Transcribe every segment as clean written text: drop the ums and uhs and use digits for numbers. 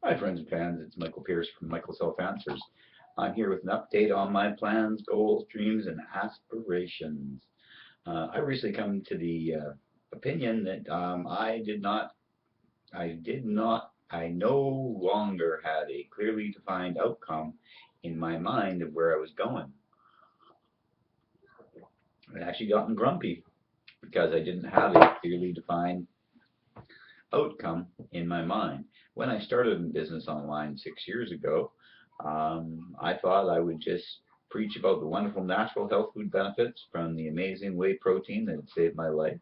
Hi friends and fans, it's Michael Pierce from Michael's Health Answers. I'm here with an update on my plans, goals, dreams, and aspirations. I recently come to the opinion that I no longer had a clearly defined outcome in my mind of where I was going. I'd actually gotten grumpy because I didn't have a clearly defined outcome in my mind. When I started in business online 6 years ago, I thought I would just preach about the wonderful natural health food benefits from the amazing whey protein that had saved my life.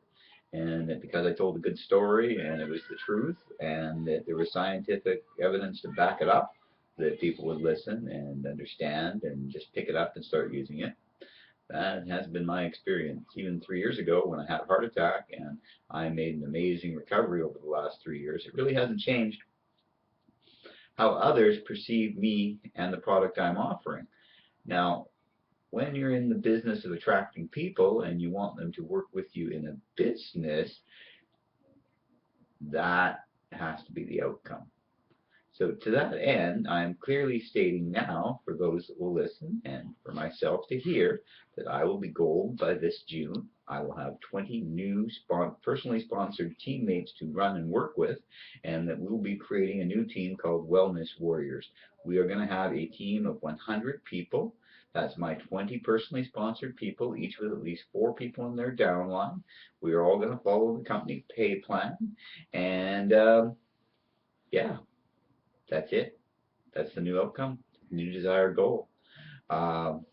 And that because I told a good story and it was the truth and that there was scientific evidence to back it up, that people would listen and understand and just pick it up and start using it. That has been my experience. Even 3 years ago when I had a heart attack and I made an amazing recovery over the last 3 years, it really hasn't changed how others perceive me and the product I'm offering. Now, when you're in the business of attracting people and you want them to work with you in a business, that has to be the outcome. So to that end, I'm clearly stating now for those that will listen and for myself to hear that I will be gold by this June. I will have 20 new personally sponsored teammates to run and work with, and that we'll be creating a new team called Wellness Warriors. We are going to have a team of 100 people. That's my 20 personally sponsored people, each with at least 4 people in their downline. We are all going to follow the company pay plan, and yeah, that's it. That's the new outcome, new desired goal. Um,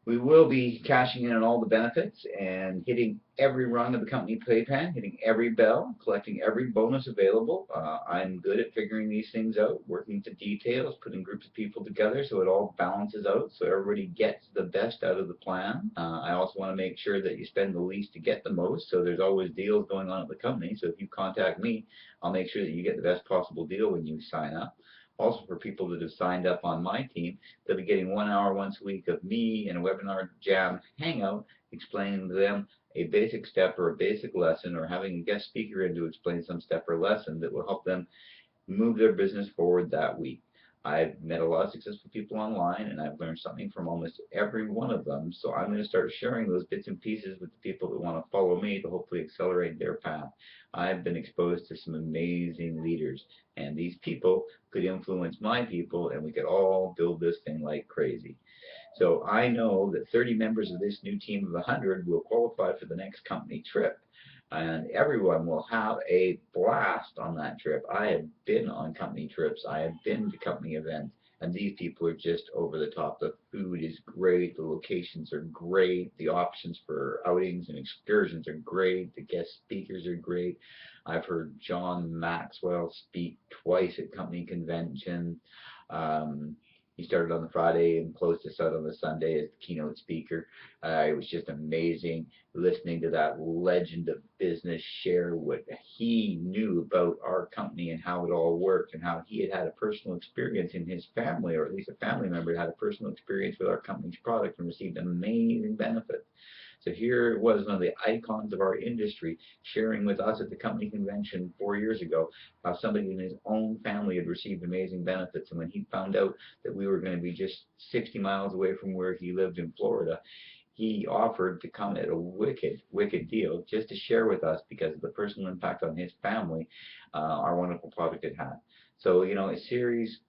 we will be cashing in on all the benefits and hitting every rung of the company pay plan, hitting every bell, collecting every bonus available. I'm good at figuring these things out, working to details, putting groups of people together so it all balances out, so everybody gets the best out of the plan. I also want to make sure that you spend the least to get the most, so there's always deals going on at the company. So if you contact me, I'll make sure that you get the best possible deal when you sign up. Also, for people that have signed up on my team, they'll be getting 1 hour once a week of me in a webinar jam hangout explaining to them a basic step or a basic lesson, or having a guest speaker in to explain some step or lesson that will help them move their business forward that week. I've met a lot of successful people online, and I've learned something from almost every one of them. So I'm going to start sharing those bits and pieces with the people that want to follow me to hopefully accelerate their path. I've been exposed to some amazing leaders, and these people could influence my people, and we could all build this thing like crazy. So I know that 30 members of this new team of 100 will qualify for the next company trip, and everyone will have a blast on that trip. I have been on company trips. I have been to company events, and these people are just over the top. The food is great. The locations are great. The options for outings and excursions are great. The guest speakers are great. I've heard John Maxwell speak twice at company conventions. He started on the Friday and closed us out on the Sunday as the keynote speaker. It was just amazing listening to that legend of business share what he knew about our company and how it all worked, and how he had had a personal experience in his family, or at least a family member had a personal experience with our company's product and received amazing benefits. So here it was, one of the icons of our industry, sharing with us at the company convention 4 years ago how somebody in his own family had received amazing benefits. And when he found out that we were going to be just 60 miles away from where he lived in Florida, he offered to come at a wicked, wicked deal just to share with us because of the personal impact on his family our wonderful product had had. So, a series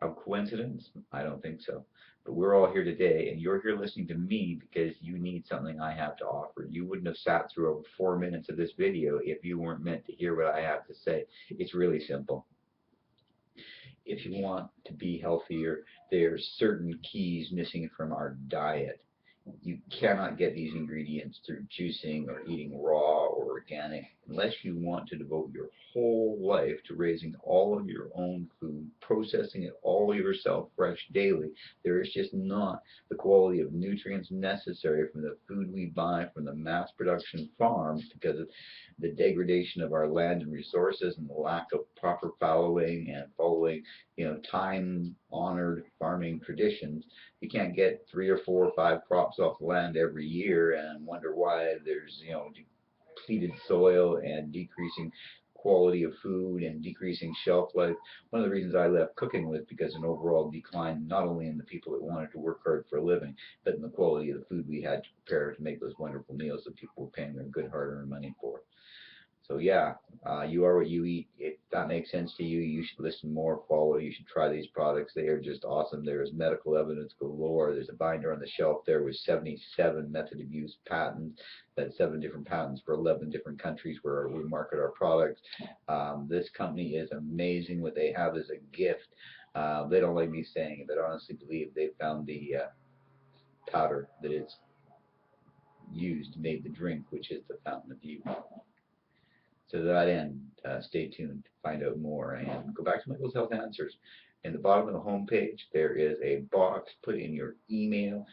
of coincidence? I don't think so. But we're all here today, and you're here listening to me because you need something I have to offer. You wouldn't have sat through over 4 minutes of this video if you weren't meant to hear what I have to say. It's really simple. If you want to be healthier, there's certain keys missing from our diet. You cannot get these ingredients through juicing or eating raw or organic unless you want to devote your whole life to raising all of your own food, processing it all yourself fresh daily. There is just not the quality of nutrients necessary from the food we buy from the mass production farms because of the degradation of our land and resources and the lack of proper fallowing and following, time-honored farming traditions. You can't get 3 or 4 or 5 crops off the land every year and wonder why there's, depleted soil and decreasing quality of food and decreasing shelf life. One of the reasons I left cooking was because an overall decline, not only in the people that wanted to work hard for a living, but in the quality of the food we had to prepare to make those wonderful meals that people were paying their good hard-earned money for. So yeah, you are what you eat. If that makes sense to you, you should listen more, follow. You should try these products. They are just awesome. There is medical evidence galore. There's a binder on the shelf there with 77 method of use patents. That's 7 different patents for 11 different countries where we market our products. This company is amazing. What they have is a gift. They don't like me saying it, but I honestly believe they found the powder that is used to make the drink, which is the fountain of youth. So to that end, stay tuned to find out more and go back to Michael's Health Answers. In the bottom of the home page, there is a box. Put in your email,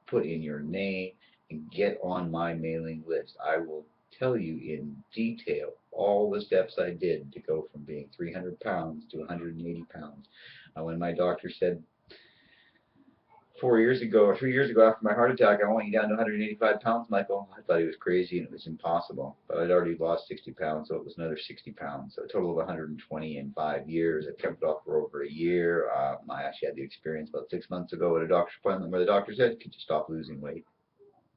put in your name, and get on my mailing list. I will tell you in detail all the steps I did to go from being 300 pounds to 180 pounds. When my doctor said 4 years ago or 3 years ago after my heart attack, I want you down to 185 pounds, Michael. I thought he was crazy and it was impossible. But I'd already lost 60 pounds, so it was another 60 pounds. So a total of 120 in 5 years. I kept it off for over a year. I actually had the experience about 6 months ago at a doctor's appointment where the doctor said, "Could you stop losing weight?"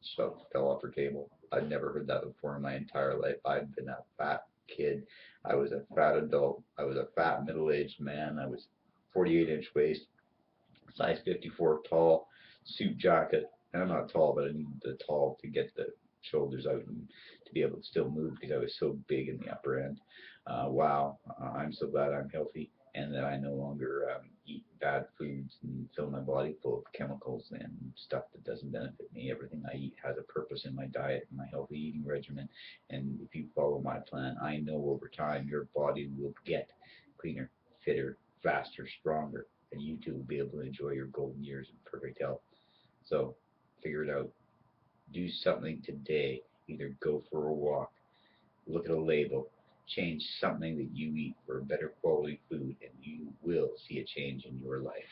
So fell off her table. I'd never heard that before in my entire life. I'd been a fat kid. I was a fat adult. I was a fat middle-aged man. I was 48-inch waist, size 54 tall, suit jacket. And I'm not tall, but I need the tall to get the shoulders out and to be able to still move because I was so big in the upper end. Wow, I'm so glad I'm healthy and that I no longer eat bad foods and fill my body full of chemicals and stuff that doesn't benefit me. Everything I eat has a purpose in my diet and my healthy eating regimen. And if you follow my plan, I know over time your body will get cleaner, fitter, faster, stronger, and you too will be able to enjoy your golden years in perfect health. So figure it out. Do something today. Either go for a walk, look at a label, change something that you eat for better quality food, and you will see a change in your life.